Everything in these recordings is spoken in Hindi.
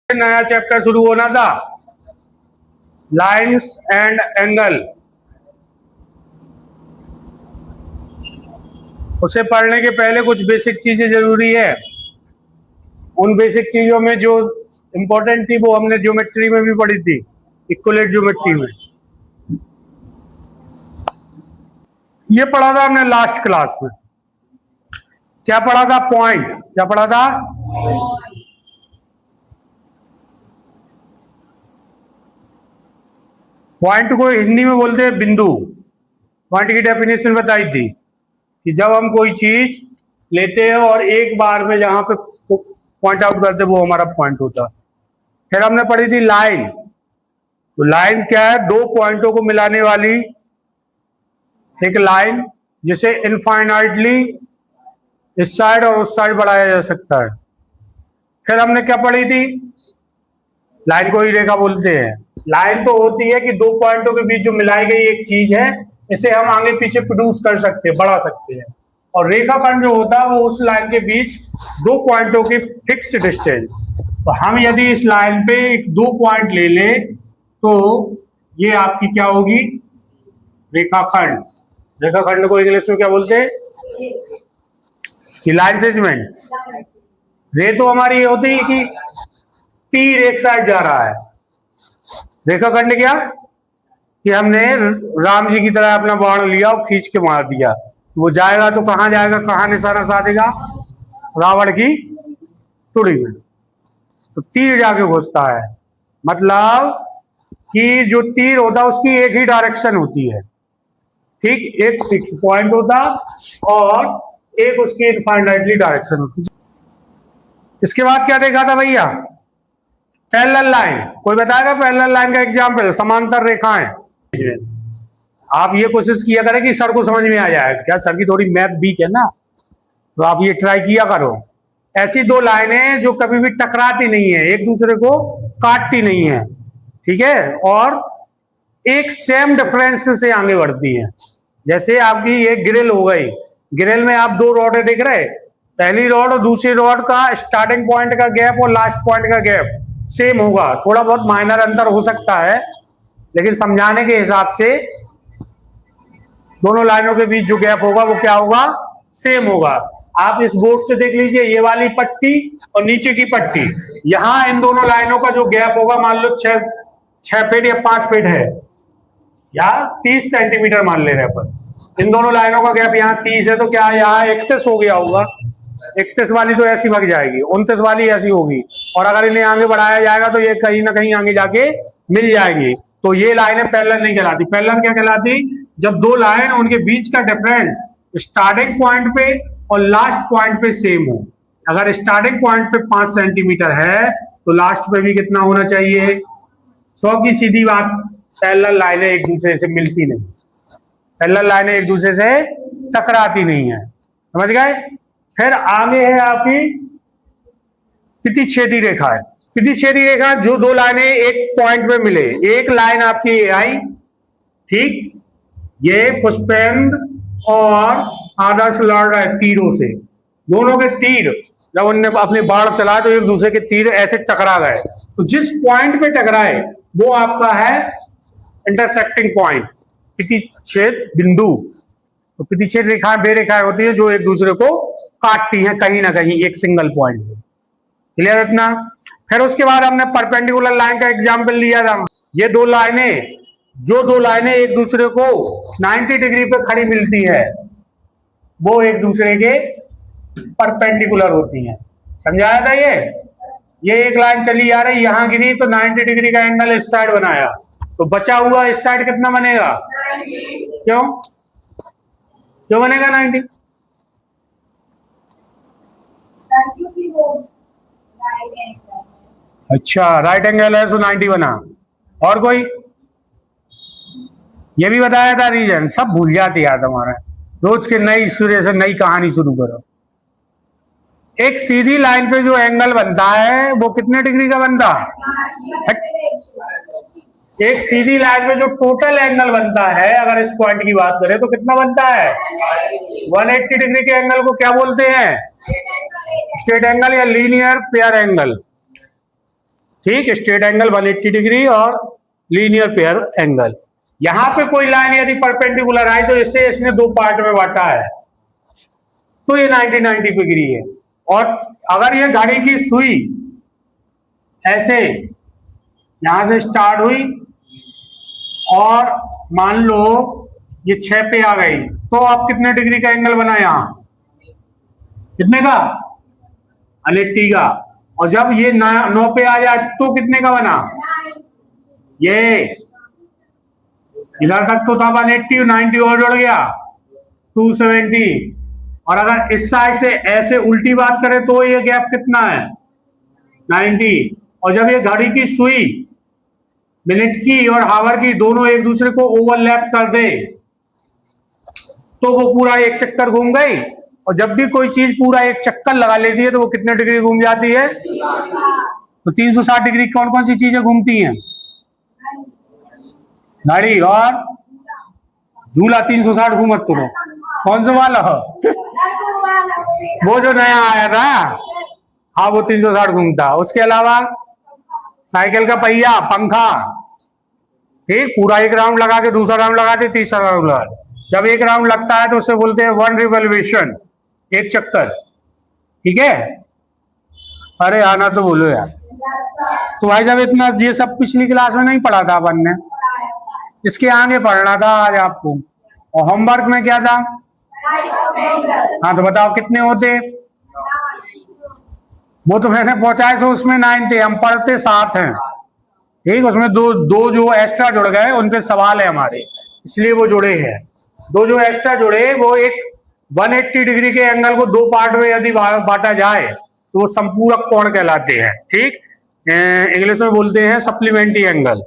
नया चैप्टर शुरू होना था, लाइन्स एंड एंगल। उसे पढ़ने के पहले कुछ बेसिक चीजें जरूरी है। उन बेसिक चीजों में जो इंपॉर्टेंट थी वो हमने ज्योमेट्री में भी पढ़ी थी, इक्विलेट ज्योमेट्री में। ये पढ़ा था हमने लास्ट क्लास में। क्या पढ़ा था? पॉइंट। क्या पढ़ा था? पॉइंट को हिंदी में बोलते हैं बिंदु। पॉइंट की डेफिनेशन बताई थी कि जब हम कोई चीज लेते हैं और एक बार में जहां पे पॉइंट आउट करते वो हमारा पॉइंट होता। फिर हमने पढ़ी थी लाइन। तो लाइन क्या है? दो पॉइंटों को मिलाने वाली एक लाइन, जिसे इनफाइनाइटली इस साइड और उस साइड बढ़ाया जा सकता है। फिर हमने क्या पढ़ी थी? लाइन को ही रेखा बोलते हैं। लाइन तो होती है कि दो पॉइंटों के बीच जो मिलाई गई एक चीज है, इसे हम आगे पीछे प्रोड्यूस कर सकते हैं, बढ़ा सकते हैं। और रेखाखंड जो होता है वो उस लाइन के बीच दो पॉइंटों की फिक्स डिस्टेंस। तो हम यदि इस लाइन पे एक दो पॉइंट ले ले तो ये आपकी क्या होगी? रेखाखंड। रेखाखंड को इंग्लिश में क्या बोलते हैं? Line segment. रे तो हमारी ये होती है कि तीर एक साइड जा रहा है। रेखाखंड क्या कि हमने राम जी की तरह अपना बाण लिया और खींच के मार दिया, वो जाएगा तो कहां जाएगा, कहां निशाना साधेगा? रावण की तुड़ी में। तो तीर जाके घुसता है, मतलब कि जो तीर होता है उसकी एक ही डायरेक्शन होती है, ठीक? एक फिक्स पॉइंट होता और एक उसकी इनफाइनाइटली डायरेक्शन होती। इसके बाद क्या देखा था भैया? Parallel line. कोई बताएगा पैरेलल लाइन का एग्जाम्पल? समांतर रेखाएं। आप ये कोशिश किया करें कि सर को समझ में आ जाए। क्या सर की थोड़ी मैथ वीक है ना, तो आप ये ट्राई किया करो। ऐसी दो लाइनें जो कभी भी टकराती नहीं है, एक दूसरे को काटती नहीं है, ठीक है, और एक सेम डिफरेंस से आगे बढ़ती है। जैसे आपकी ये ग्रिल हो गई, ग्रिल में आप दो रॉड देख रहे, पहली रॉड और दूसरी रॉड का स्टार्टिंग पॉइंट का गैप और लास्ट पॉइंट का गैप सेम होगा। थोड़ा बहुत माइनर अंतर हो सकता है, लेकिन समझाने के हिसाब से दोनों लाइनों के बीच जो गैप होगा वो क्या होगा? सेम होगा। आप इस बोर्ड से देख लीजिए, ये वाली पट्टी और नीचे की पट्टी, यहां इन दोनों लाइनों का जो गैप होगा, मान लो 6 फीट या 5 फीट है, या 30 सेंटीमीटर मान ले रहे अपन। इन दोनों लाइनों का गैप यहाँ 30 है, तो क्या यहाँ 31 हो गया होगा? 31 वाली तो ऐसी भाग जाएगी, 29 वाली ऐसी होगी, और अगर इन्हें आगे बढ़ाया जाएगा तो ये कहीं ना कहीं आगे जाके मिल जाएंगी। तो ये लाइनें पैरेलल नहीं कहलाती। पैरेलल क्या कहलाती? जब दो लाइन उनके बीच का डिफरेंस स्टार्टिंग पॉइंट पे और लास्ट पॉइंट पे सेम हो। अगर स्टार्टिंग पॉइंट पे 5 सेंटीमीटर है तो लास्ट पे भी कितना होना चाहिए? 100 की सीधी बात। पैरेलल लाइनें एक दूसरे से मिलती नहीं, पैरेलल लाइनें एक दूसरे से टकराती नहीं है, समझ गए? फिर आगे है आपकी प्रतिच्छेदी रेखा है। प्रतिच्छेदी रेखा जो दो लाइनें एक पॉइंट पे मिले, एक लाइन आपकी ये आई, ठीक, ये पुष्पेंद्र और आदर्श लड़ रहे तीरों से। दोनों के तीर जब उनने अपने बाण चलाए तो एक दूसरे के तीर ऐसे टकरा गए। तो जिस पॉइंट पे टकराए वो आपका है इंटरसेक्टिंग पॉइंट, प्रतिच्छेद बिंदु। तो प्रतिच्छेद रेखाएं वे रेखाएं होती है जो एक दूसरे को काटती हैं कहीं ना कहीं एक सिंगल पॉइंट पे। क्लियर इतना? फिर उसके बाद हमने परपेंडिकुलर लाइन का एग्जांपल लिया था। ये दो लाइनें एक दूसरे को 90 डिग्री पे खड़ी मिलती है, वो एक दूसरे के परपेंडिकुलर होती हैं। समझाया था ये एक लाइन चली आ रही, यहां गिरी तो 90 डिग्री का एंगल इस साइड बनाया, तो बचा हुआ इस साइड कितना बनेगा? क्यों बनेगा 90? अच्छा, राइट एंगल है तो 90 बना। और कोई? ये भी बताया था रीजन। सब भूल जाते यार तुम्हारा, रोज के नई सिरे से नई कहानी शुरू करो। एक सीधी लाइन पे जो एंगल बनता है वो कितने डिग्री का बनता है? एक सीधी लाइन पे जो टोटल एंगल बनता है, अगर इस पॉइंट की बात करें तो कितना बनता है? 180 डिग्री के एंगल को क्या बोलते हैं? स्ट्रेट एंगल या लीनियर पेयर एंगल, ठीक, स्ट्रेट एंगल 180 डिग्री और लीनियर पेयर एंगल। यहां पे कोई लाइन यदि परपेंडिकुलर आई तो इससे इसने दो पार्ट में बांटा है, तो ये 90 डिग्री है। और अगर ये घड़ी की सुई ऐसे यहां से स्टार्ट हुई और मान लो ये 6 पे आ गई, तो आप कितने डिग्री का एंगल बना यहां, कितने का, 180 का। और जब ये 9 पे आ जाए तो कितने का बना, ये इधर तक तो था 180, 90 और जुड़ गया 270। और अगर इस साइड से ऐसे उल्टी बात करें तो ये गैप कितना है, 90। और जब ये घड़ी की सुई मिनट की और हावर की दोनों एक दूसरे को ओवरलैप कर दे तो वो पूरा एक चक्कर घूम गई। और जब भी कोई चीज पूरा एक चक्कर लगा लेती है तो वो कितने डिग्री घूम जाती है, तो 360 डिग्री। कौन कौन सी चीजें घूमती हैं, घड़ी और झूला 360 घूमत तुम, कौन सा वाला हो वो जो नया आया था, हाँ वो 360 घूमता। उसके अलावा साइकिल का पहिया, पंखा, ठीक, पूरा एक राउंड लगा के दूसरा राउंड लगाते, तीसरा राउंड लगा। जब एक राउंड लगता है तो उसे बोलते हैं 1 रिवॉल्यूशन, एक चक्कर, ठीक है। अरे आना तो बोलो यार। तो भाई जब इतना ये सब पिछली क्लास में नहीं पढ़ा था अपन ने, इसके आगे पढ़ना था आज आपको। और होमवर्क में क्या था, हाँ तो बताओ कितने होते, वो तो मैंने पहुंचाए सो उसमें 9 थे, हम पढ़ते 7 हैं, ठीक। उसमें दो जो एक्स्ट्रा जुड़ गए उन पे सवाल है हमारे, इसलिए वो जुड़े हैं। दो जो एक्स्ट्रा जुड़े वो एक 180 डिग्री के एंगल को दो पार्ट में यदि बांटा जाए तो वो संपूरक कोण कहलाते हैं, ठीक। इंग्लिश में बोलते हैं सप्लीमेंट्री एंगल।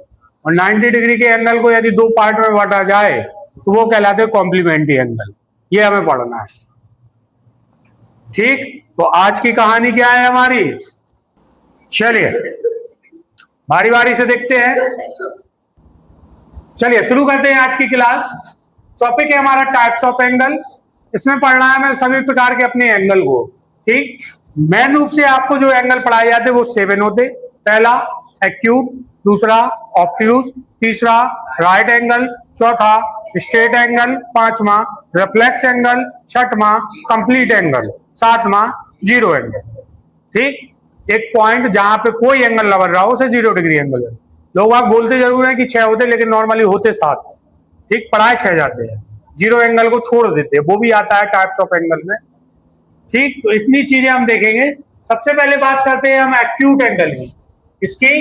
और 90 डिग्री के एंगल को यदि दो पार्ट में बांटा जाए तो वो कहलाते हैं कॉम्प्लीमेंट्री एंगल। ये हमें पढ़ना है, ठीक। तो आज की कहानी क्या है हमारी, चलिए बारी बारी से देखते हैं। चलिए शुरू करते हैं आज की क्लास। टॉपिक है हमारा टाइप्स ऑफ एंगल। इसमें पढ़ना है हमें सभी प्रकार के अपने एंगल को, ठीक। मेन रूप से आपको जो एंगल पढ़ाए जाते वो 7 होते। पहला एक्यूट, दूसरा ऑब्ट्यूज, तीसरा राइट एंगल, चौथा स्ट्रेट एंगल, पांचवा रिफ्लेक्स एंगल, छठवां कंप्लीट एंगल, सातवां जीरो एंगल, ठीक। एक पॉइंट जहां पे कोई एंगल ना बन रहा हो उसे 0 डिग्री एंगल है। लोग आप बोलते जरूर हैं कि 6 होते, लेकिन नॉर्मली होते 7, ठीक। पढ़ाए 6 जाते हैं, जीरो एंगल को छोड़ देते हैं, वो भी आता है टाइप्स ऑफ एंगल में, ठीक। तो इतनी चीजें हम देखेंगे। सबसे पहले बात करते हैं हम एक्यूट एंगल की। इसकी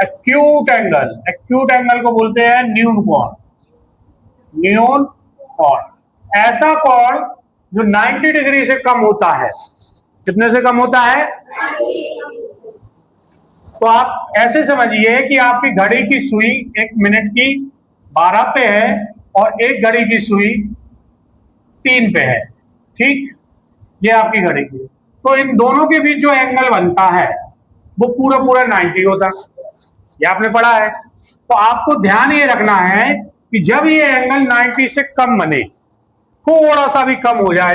एक्यूट एंगल को बोलते हैं न्यून कोण। न्यून कोण ऐसा कोण जो 90 डिग्री से कम होता है। कितने से कम होता है, तो आप ऐसे समझिए कि आपकी घड़ी की सुई एक मिनट की 12 पे है और एक घड़ी की सुई 3 पे है, ठीक। ये आपकी घड़ी की, तो इन दोनों के बीच जो एंगल बनता है वो पूरा पूरा 90 होता, ये आपने पढ़ा है। तो आपको ध्यान ये रखना है कि जब ये एंगल 90 से कम बने, थोड़ा सा भी कम हो जाए,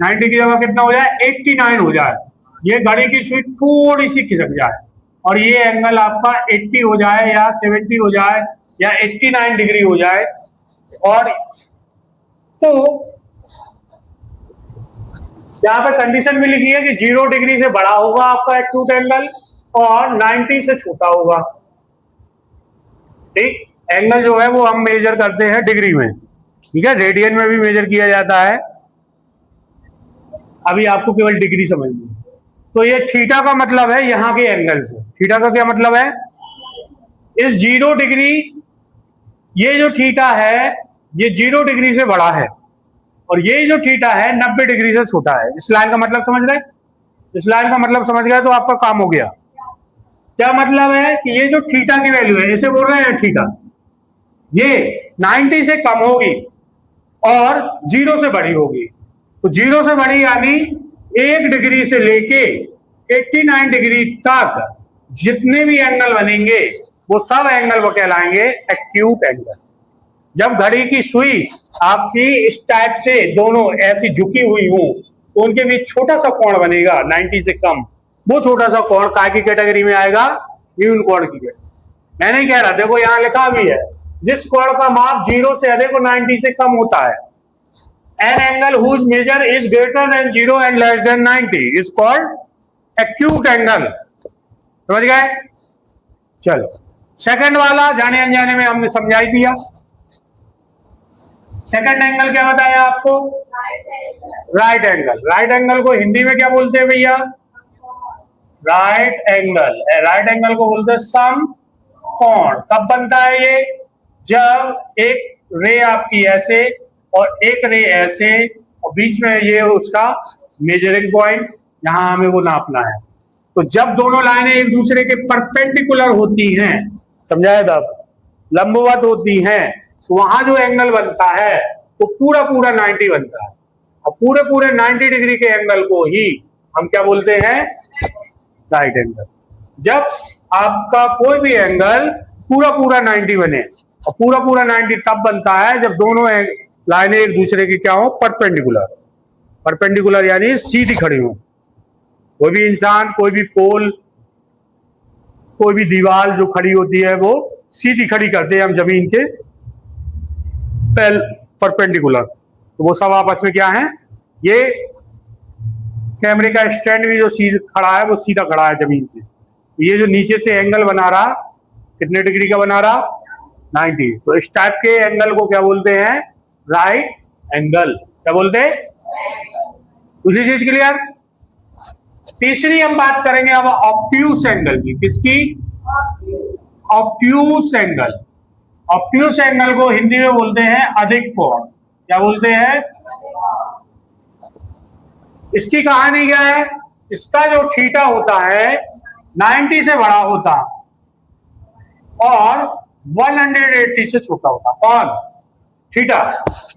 90 की जगह कितना हो जाए, 89 हो जाए, ये घड़ी की सुई थोड़ी सी खिसक जाए और ये एंगल आपका 80 हो जाए या 70 हो जाए या 89 डिग्री हो जाए, और तो यहाँ पे कंडीशन भी लिखी है कि 0 डिग्री से बड़ा होगा आपका एक्यूट एंगल और 90 से छोटा होगा, ठीक। एंगल जो है वो हम मेजर करते हैं डिग्री में, ठीक है। रेडियन में भी मेजर किया जाता है, अभी आपको केवल डिग्री समझनी है। तो ये थीटा का मतलब है यहां के एंगल से। थीटा का क्या मतलब है, इस 0 डिग्री, ये जो थीटा है ये 0 डिग्री से बड़ा है और ये जो थीटा है 90 डिग्री से छोटा है। इस लाइन का मतलब समझ रहे, इस लाइन का मतलब समझ गए तो आपका काम हो गया। क्या मतलब है कि ये जो थीटा की वैल्यू है, इसे बोल रहे हैं थीटा, ये 90 से कम होगी और 0 से बड़ी होगी। तो 0 से बड़ी यानी 1 डिग्री से लेके 89 डिग्री तक जितने भी एंगल बनेंगे वो सब एंगल वो कहलाएंगे एक्यूट एंगल। जब घड़ी की सुई आपकी इस टाइप से दोनों ऐसी झुकी हुई हो तो उनके बीच छोटा सा कोण बनेगा 90 से कम, वो छोटा सा कोण काय की कैटेगरी में आएगा? न्यून कोण की कैटेगरी। मैं नहीं कह रहा, देखो यहां लिखा भी है, जिस कोण का माप 0 से अधिक और 90 से कम होता है, an angle whose measure is greater than 0 and less than 90 is called acute angle. समझ गए? चलो सेकंड वाला जाने अनजाने में हमने समझा ही दिया। सेकंड एंगल क्या बताया आपको? Right angle. राइट एंगल को हिंदी में क्या बोलते हैं भैया? Right angle. राइट एंगल को बोलते हैं समकोण। कब बनता है ये? जब एक रे आपकी ऐसे और एक रे ऐसे और बीच में ये उसका मेजरिंग पॉइंट, यहां हमें वो नापना है। तो जब दोनों लाइनें एक दूसरे के परपेंडिकुलर होती हैं, समझाया था, लंबवत होती हैं, तो वहां जो एंगल बनता है वो पूरा पूरा 90 बनता है। और पूरे पूरे 90 डिग्री के एंगल को ही हम क्या बोलते हैं? Right angle. जब आपका कोई भी एंगल पूरा पूरा 90 बने, और पूरा पूरा 90 तब बनता है जब दोनों लाइनें एक दूसरे की क्या हो? परपेंडिकुलर। परपेंडिकुलर यानी सीधी खड़ी हो। कोई भी इंसान, कोई भी पोल, कोई भी दीवार जो खड़ी होती है वो सीधी खड़ी करते हैं हम जमीन के परपेंडिकुलर। तो वो सब आपस में क्या है? ये कैमरे का स्टैंड भी जो सीधा खड़ा है वो सीधा खड़ा है जमीन से। तो ये जो नीचे से एंगल बना रहा, कितने डिग्री का बना रहा? 90। तो इस टाइप के एंगल को क्या बोलते हैं? Right angle. क्या बोलते हैं? दूसरी चीज क्लियर? तीसरी हम बात करेंगे अब ऑब्ट्यूस एंगल की। किसकी? Obtuse angle. ऑब्ट्यूस एंगल को हिंदी में बोलते हैं अधिक कोण। क्या बोलते हैं? इसकी कहानी क्या है? इसका जो थीटा होता है 90 से बड़ा होता और 180 से छोटा होता। कौन? थीटा।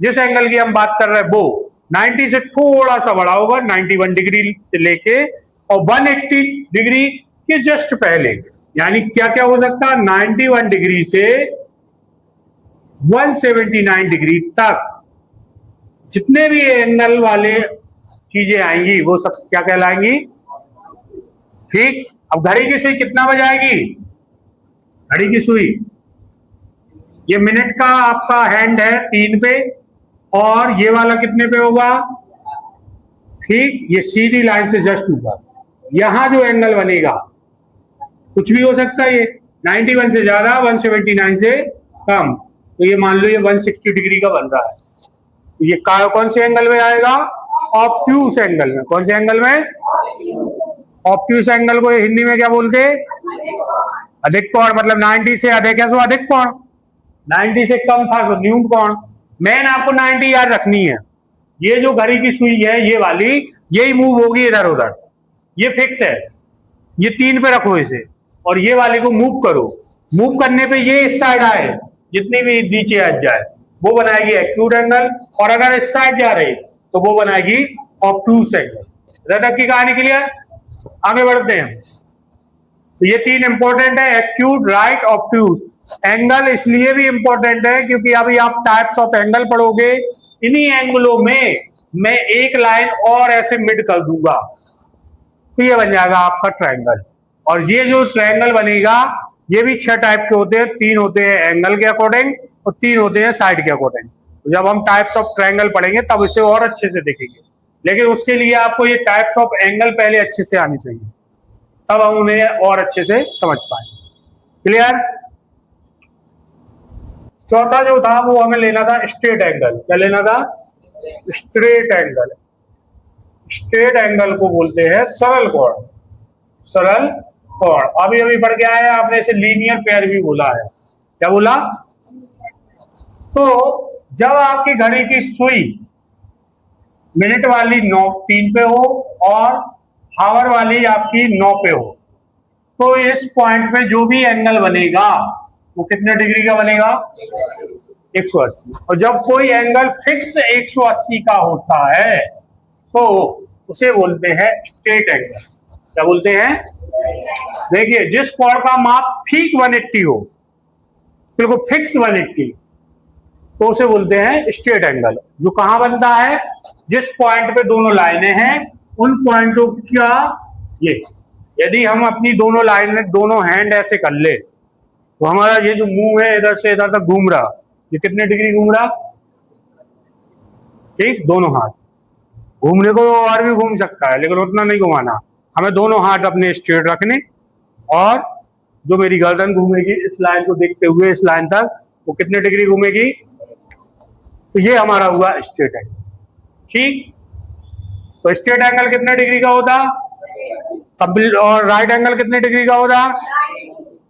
जिस एंगल की हम बात कर रहे हैं वो 90 से थोड़ा सा बड़ा होगा, 91 डिग्री से लेके, और 180 डिग्री के जस्ट पहले। यानी क्या क्या हो सकता है? 91 डिग्री से 179 डिग्री तक जितने भी एंगल वाले चीजें आएंगी वो सब क्या कहलाएंगी? ठीक। अब घड़ी की सुई कितना बजाएगी? घड़ी की सुई, ये मिनट का आपका हैंड है 3 पे, और ये वाला कितने पे होगा? ठीक, ये सीधी लाइन से जस्ट ऊपर। यहां जो एंगल बनेगा कुछ भी हो सकता है, ये 91 से ज्यादा, 179 से कम, तो ये मान लो ये 160 डिग्री का बन रहा है। तो ये कौन से एंगल में आएगा? ऑब्ट्यूस एंगल में। कौन से एंगल में? ऑब्ट्यूस एंगल को हिंदी में क्या बोलते हैं? अधिक कोण। मतलब 90 से अधिक है तो अधिक कोण, 90 से कम था तो न्यून कोण। मैन आपको 90 याद रखनी है। ये जो घड़ी की सुई है ये वाली, यही मूव होगी इधर उधर, ये फिक्स है। ये 3 पे रखो इसे, और ये वाली को मूव करो। मूव करने पे ये इस साइड आए, जितनी भी नीचे हट जाए, वो बनाएगी एक्यूट एंगल, और अगर इस साइड जा रही तो वो बनाएगी ऑब्ट्यूस एंगल। रदक की कहानी के लिए आगे बढ़ते हैं। तो ये 3 इंपॉर्टेंट है, एक्यूट, राइट, ऑब्ट्यूस। एंगल इसलिए भी इंपॉर्टेंट है क्योंकि अभी आप टाइप्स ऑफ एंगल पढ़ोगे। इन्हीं एंगलों में मैं एक लाइन और ऐसे मिड कर दूंगा तो ये बन जाएगा आपका ट्रायंगल। और ये जो ट्रायंगल बनेगा ये भी 6 टाइप के होते हैं। 3 होते हैं एंगल के अकॉर्डिंग और 3 होते हैं साइड के अकॉर्डिंग। तो जब हम टाइप्स ऑफ ट्रायंगल पढ़ेंगे तब इसे और अच्छे से देखेंगे, लेकिन उसके लिए आपको ये टाइप्स ऑफ एंगल पहले अच्छे से आनी चाहिए, तब हम उन्हें और अच्छे से समझ पाएंगे। क्लियर? चौथा जो था वो हमें लेना था स्ट्रेट एंगल। क्या लेना था? Straight angle. स्ट्रेट एंगल को बोलते हैं सरल कोण। सरल कोण। अभी अभी पढ़ के आए हैं आपने, इसे लीनियर पेयर भी बोला है। क्या बोला? तो जब आपकी घड़ी की सुई मिनट वाली 3 पे हो और हावर वाली आपकी 9 पे हो, तो इस पॉइंट पे जो भी एंगल बनेगा वो कितने डिग्री का बनेगा? 180। और जब कोई एंगल फिक्स 180 का होता है तो उसे बोलते हैं स्ट्रेट एंगल। क्या बोलते हैं? देखिए, जिस कोण का माप ठीक 180 हो, बिल्कुल फिक्स 180, तो उसे बोलते हैं स्ट्रेट एंगल। जो कहां बनता है? जिस पॉइंट पे दोनों लाइनें हैं उन पॉइंटों का ये यदि हम अपनी दोनों लाइन में दोनों हैंड ऐसे कर ले तो हमारा ये जो मुंह है इधर से इधर तक घूम रहा, ये कितने डिग्री घूम रहा? ठीक, दोनों हाथ घूमने को और भी घूम सकता है लेकिन उतना नहीं घुमाना, हमें दोनों हाथ अपने स्ट्रेट रखने और जो मेरी गर्दन घूमेगी इस लाइन को देखते हुए इस लाइन तक वो कितने डिग्री घूमेगी? तो ये हमारा हुआ स्ट्रेट एंगल। ठीक, तो स्ट्रेट एंगल कितने डिग्री का होता? कंप्लीट। और राइट एंगल कितने डिग्री का होता?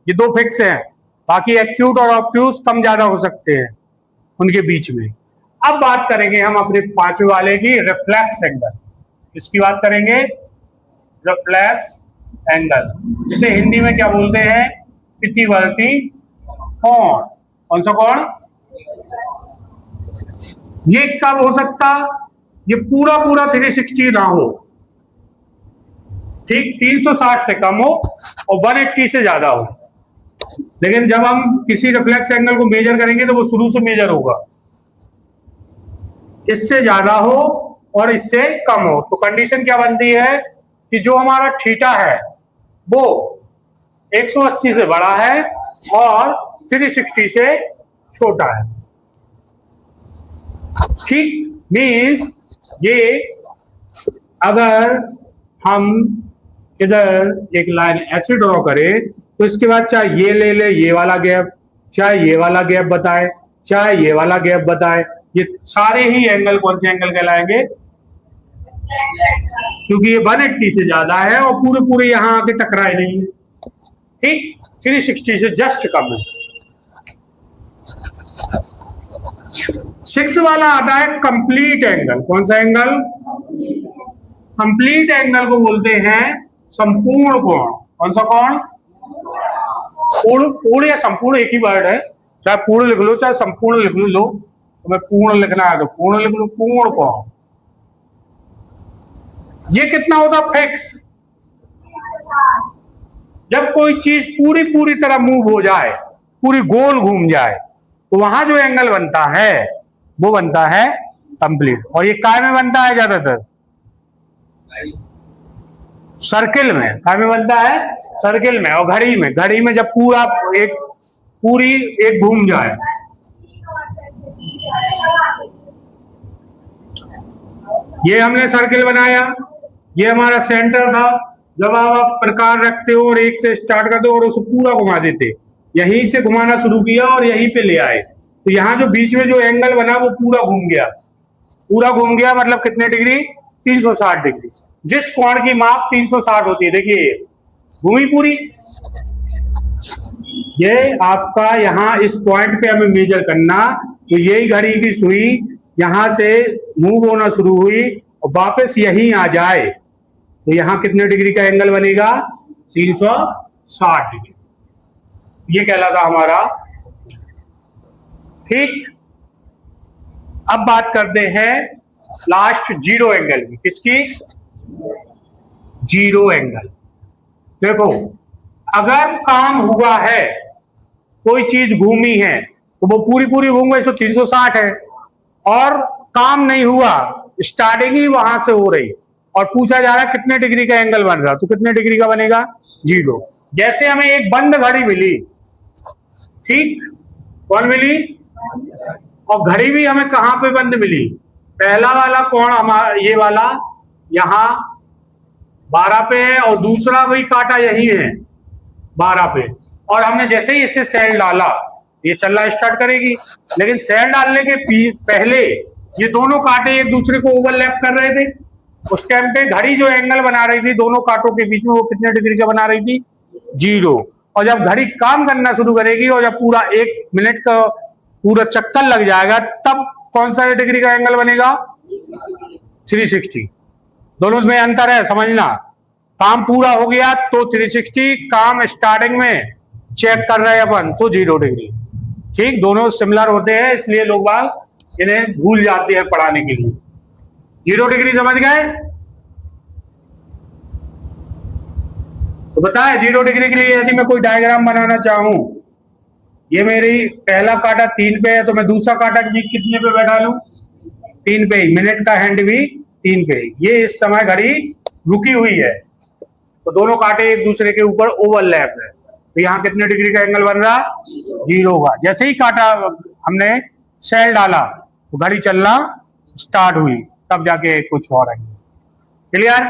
ये दो फिक्स हैं, बाकी एक्यूट और ऑब्ट्यूज कम ज्यादा हो सकते हैं उनके बीच में। अब बात करेंगे हम अपने पांचवें वाले की, रिफ्लेक्स एंगल। इसकी बात करेंगे, रिफ्लेक्स एंगल, जिसे हिंदी में क्या बोलते हैं? प्रतिवर्ती कोण। कौन सा कोण? ये कब हो सकता? ये पूरा पूरा 360 ना हो, ठीक, 360 से कम हो और 180 से ज्यादा हो। लेकिन जब हम किसी रिफ्लेक्स एंगल को मेजर करेंगे तो वो शुरू से मेजर होगा, इससे ज्यादा हो और इससे कम हो। तो कंडीशन क्या बनती है कि जो हमारा थीटा है वो 180 से बड़ा है और 360 से छोटा है। ठीक, मीन्स ये अगर हम इधर एक लाइन ऐसे ड्रॉ करें तो इसके बाद चाहे ये ले ले ये वाला गैप, चाहे ये वाला गैप बताए, चाहे ये वाला गैप बताए, ये सारे ही एंगल कौन से एंगल कहलाएंगे? क्योंकि ये 180 से ज्यादा है और पूरे पूरे यहां आके टकराए नहीं है। ठीक, 360 से जस्ट कम है। 6 वाला आता है कंप्लीट एंगल। कौन सा एंगल? कंप्लीट एंगल को बोलते हैं संपूर्ण कोण। कौन सा कोण? पूर्ण या संपूर्ण एक ही वर्ड है, चाहे पूर्ण लिख लो चाहे संपूर्ण लिख लो, तो मैं पूर्ण लिखना है तो पूर्ण लिख लो, पूर्ण कोण। ये कितना होता? फिक्स। जब कोई चीज पूरी पूरी तरह मूव हो जाए, पूरी गोल घूम जाए, तो वहां जो एंगल बनता है वो बनता है कंप्लीट। और ये काय में बनता है? ज्यादातर सर्किल में। काय में बनता है? सर्किल में। और घड़ी में, घड़ी में जब पूरा पूरी एक घूम जाए। ये हमने सर्किल बनाया, ये हमारा सेंटर था। जब आप प्रकार रखते हो और एक से स्टार्ट करते हो और उसे पूरा घुमा देते, यहीं से घुमाना शुरू किया और यहीं पे ले आए, तो यहाँ जो बीच में जो एंगल बना वो पूरा घूम गया। पूरा घूम गया मतलब कितने डिग्री? 360 डिग्री। जिस कोण की माप 360 होती है, देखिए घूमी पूरी। ये आपका यहाँ इस पॉइंट पे हमें मेजर करना, तो यही घड़ी की सुई यहां से मूव होना शुरू हुई और वापस यहीं आ जाए, तो यहां कितने डिग्री का एंगल बनेगा? 360 डिग्री। ये कहलाता हमारा। ठीक, अब बात करते हैं लास्ट जीरो एंगल की। किसकी? Zero angle. देखो, अगर काम हुआ है, कोई चीज घूमी है, तो वो पूरी पूरी घूम गई तो 360 है, और काम नहीं हुआ, स्टार्टिंग ही वहां से हो रही और पूछा जा रहा है कितने डिग्री का एंगल बन रहा, तो कितने डिग्री का बनेगा? जीरो। जैसे हमें एक बंद घड़ी मिली, ठीक, कौन मिली? और घड़ी भी हमें कहां पे बंद मिली? पहला वाला कोण हमारा ये वाला यहां 12 पे है और दूसरा वही कांटा यही है 12 पे, और हमने जैसे ही इससे सेल डाला ये चलना स्टार्ट करेगी। लेकिन सेल डालने के पहले ये दोनों कांटे एक दूसरे को ओवरलैप कर रहे थे। उस टाइम पे घड़ी जो एंगल बना रही थी दोनों कांटों के बीच में, वो कितने डिग्री का बना रही थी? जीरो। और जब घड़ी काम करना शुरू करेगी और जब पूरा 1 मिनट का पूरा चक्कर लग जाएगा, तब कौन सा डिग्री का एंगल बनेगा? 360। दोनों में अंतर है, समझना। काम पूरा हो गया तो 360, काम स्टार्टिंग में चेक कर रहे हैं अपन तो 0 डिग्री। ठीक, दोनों सिमिलर होते हैं, इसलिए लोग बाग इन्हें भूल जाते हैं पढ़ाने के लिए। 0 डिग्री समझ गए? तो बताए 0 डिग्री के लिए यदि मैं कोई डायग्राम बनाना चाहूं, ये मेरी पहला कांटा 3 पे है, तो मैं दूसरा कांटा भी कितने पे बैठा लूं? 3 पे ही। मिनट का हैंड भी 3 पे ही। ये इस समय घड़ी रुकी हुई है, तो दोनों कांटे एक दूसरे के ऊपर ओवरलैप है, तो यहाँ कितने डिग्री का एंगल बन रहा? 0 होगा। जैसे ही काटा हमने सेल डाला तो घड़ी चलना स्टार्ट हुई, तब जाके कुछ और आई। क्लियर?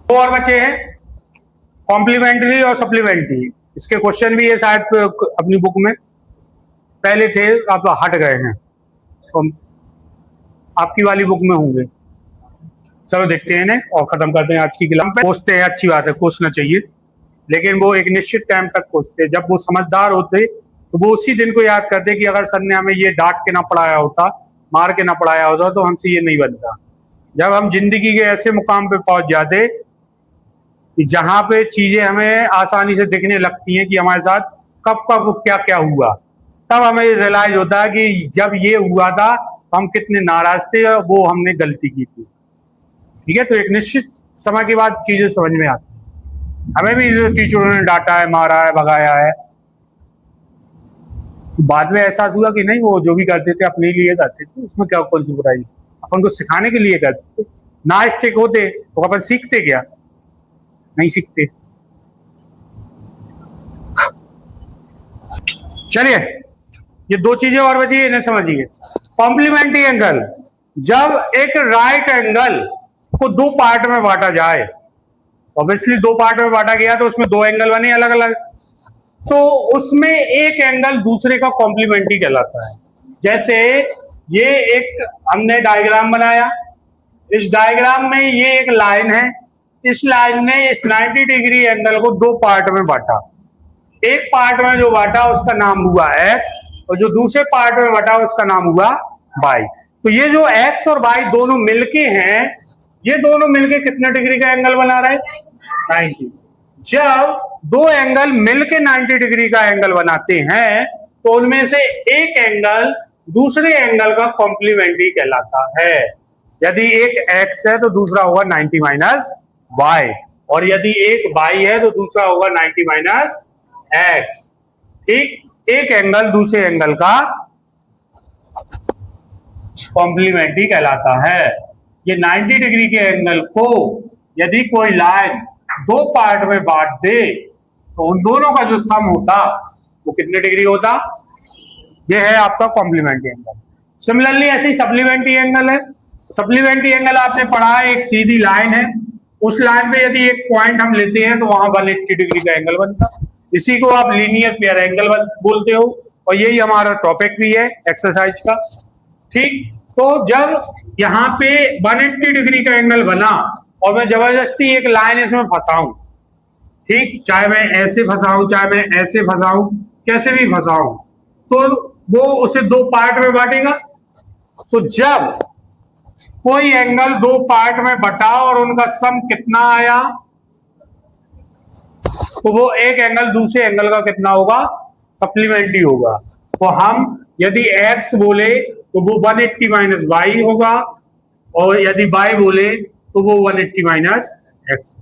दो और बचे हैं, कॉम्प्लीमेंट्री और सप्लीमेंट्री। इसके क्वेश्चन भी है शायद अपनी बुक में, पहले थे आप हट गए हैं, तो आपकी वाली बुक में होंगे। चलो देखते हैं इन्हें और खत्म करते हैं आज की क्लास। कोसते हैं, अच्छी बात है, कोसना चाहिए, लेकिन वो एक निश्चित टाइम तक कोसते। जब वो समझदार होते तो वो उसी दिन को याद करते कि अगर सर ने हमें ये डांट के ना पढ़ाया होता, मार के ना पढ़ाया होता, तो हमसे ये नहीं बनता। जब हम जिंदगी के ऐसे मुकाम पे पहुंच जाते कि जहां पे चीजें हमें आसानी से दिखने लगती हैं कि हमारे साथ कब कब क्या क्या हुआ, तब हमें रियलाइज होता है कि जब ये हुआ था हम कितने नाराज थे और वो हमने गलती की थी। ठीक है, तो एक निश्चित समय के बाद चीजें समझ में आती हैं। हमें भी टीचरों ने डांटा है, मारा है, भगाया है, बाद में एहसास हुआ कि नहीं, वो जो भी करते थे अपने लिए करते थे, उसमें क्या कौन सी बुराई, अपन को सिखाने के लिए करते थे। ना स्टिक होते तो अपन सीखते क्या? नहीं सीखते। चलिए, ये दो चीजें और बची है, इन्हें समझिए। कॉम्प्लीमेंट्री एंगल, जब एक राइट एंगल को दो पार्ट में बांटा जाए, ऑब्वियसली दो पार्ट में बांटा गया तो उसमें दो एंगल बने अलग अलग, तो उसमें एक एंगल दूसरे का कॉम्प्लीमेंट्री कहलाता है। जैसे ये एक हमने डायग्राम बनाया, इस डायग्राम में ये एक लाइन है, इस लाइन ने इस 90 डिग्री एंगल को दो पार्ट में बांटा। एक पार्ट में जो बांटा उसका नाम हुआ एक्स, और जो दूसरे पार्ट में बांटा उसका नाम हुआ वाई। तो ये जो एक्स और वाई दोनों मिलके हैं, ये दोनों मिलके कितने डिग्री का एंगल बना रहे हैं? 90। जब दो एंगल मिलके 90 डिग्री का एंगल बनाते हैं तो उनमें से एक एंगल दूसरे एंगल का कॉम्प्लीमेंट्री कहलाता है। यदि एक एक्स है तो दूसरा होगा 90 माइनस वाई, और यदि एक वाई है तो दूसरा होगा 90 माइनस एक्स। एक एंगल दूसरे एंगल का कॉम्प्लीमेंट्री कहलाता है। ये 90 डिग्री के एंगल को यदि कोई लाइन दो पार्ट में बांट दे तो उन दोनों का जो सम होता वो कितने डिग्री होता? ये है आपका कॉम्प्लीमेंट्री एंगल। सिमिलरली ऐसे ही सप्लीमेंट्री एंगल है। सप्लीमेंट्री एंगल आपने पढ़ा है, एक सीधी लाइन है, उस लाइन पे यदि एक पॉइंट हम लेते हैं तो वहां 180 डिग्री का एंगल बनता। इसी को आप लीनियर पेयर एंगल बोलते हो, और यही हमारा टॉपिक भी है एक्सरसाइज का। ठीक, तो जब यहाँ पे 180 डिग्री का एंगल बना और मैं जबरदस्ती एक लाइन इसमें फंसाऊं, ठीक, चाहे मैं ऐसे फंसाऊं चाहे मैं ऐसे फंसाऊं, कैसे भी फंसाऊं, तो वो उसे दो पार्ट में बांटेगा। तो जब कोई एंगल दो पार्ट में बटा और उनका सम कितना आया, तो वो एक एंगल दूसरे एंगल का कितना होगा? सप्लीमेंट्री होगा। तो हम यदि x बोले तो वो 180 माइनस वाई होगा, और यदि y बोले तो वो 180 minus X.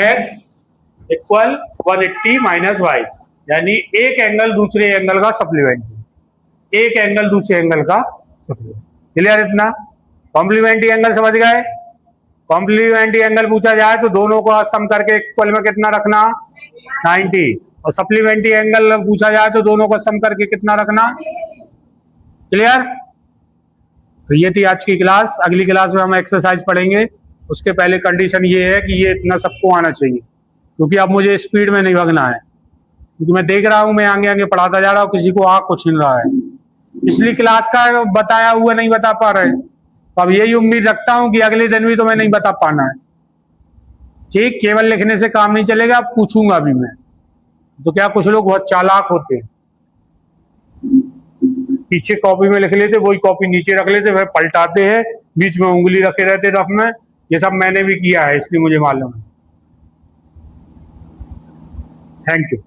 x equal 180 minus Y, यानी एक एंगल दूसरे एंगल का सप्लीमेंट्री, एक एंगल दूसरे एंगल का सप्लीमेंट्री। क्लियर? इतना कॉम्प्लीमेंट्री एंगल समझ गए? कॉम्प्लीमेंट्री एंगल पूछा जाए तो दोनों को सम करके इक्वल में कितना रखना? 90। और सप्लीमेंट्री एंगल पूछा जाए तो दोनों को सम करके कितना रखना? क्लियर? तो ये थी आज की क्लास। अगली क्लास में हम एक्सरसाइज पढ़ेंगे। उसके पहले कंडीशन ये है कि ये इतना सबको आना चाहिए, क्योंकि अब मुझे स्पीड में नहीं भागना है, क्योंकि मैं देख रहा हूं मैं आगे आगे पढ़ाता जा रहा हूं, किसी को आग कुछ नहीं रहा है। पिछली क्लास का बताया हुआ नहीं बता पा रहे, तो अब यही उम्मीद रखता हूं कि अगले दिन भी तो मैं नहीं बता पाना है। ठीक, केवल लिखने से काम नहीं चलेगा, अब पूछूंगा भी मैं। तो क्या कुछ लोग बहुत चालाक होते हैं, पीछे कॉपी में लिख लेते, वही कॉपी नीचे रख लेते, फिर पलटाते हैं, बीच में उंगली रखे रहते रफ में। ये सब मैंने भी किया है, इसलिए मुझे मालूम है। Thank you.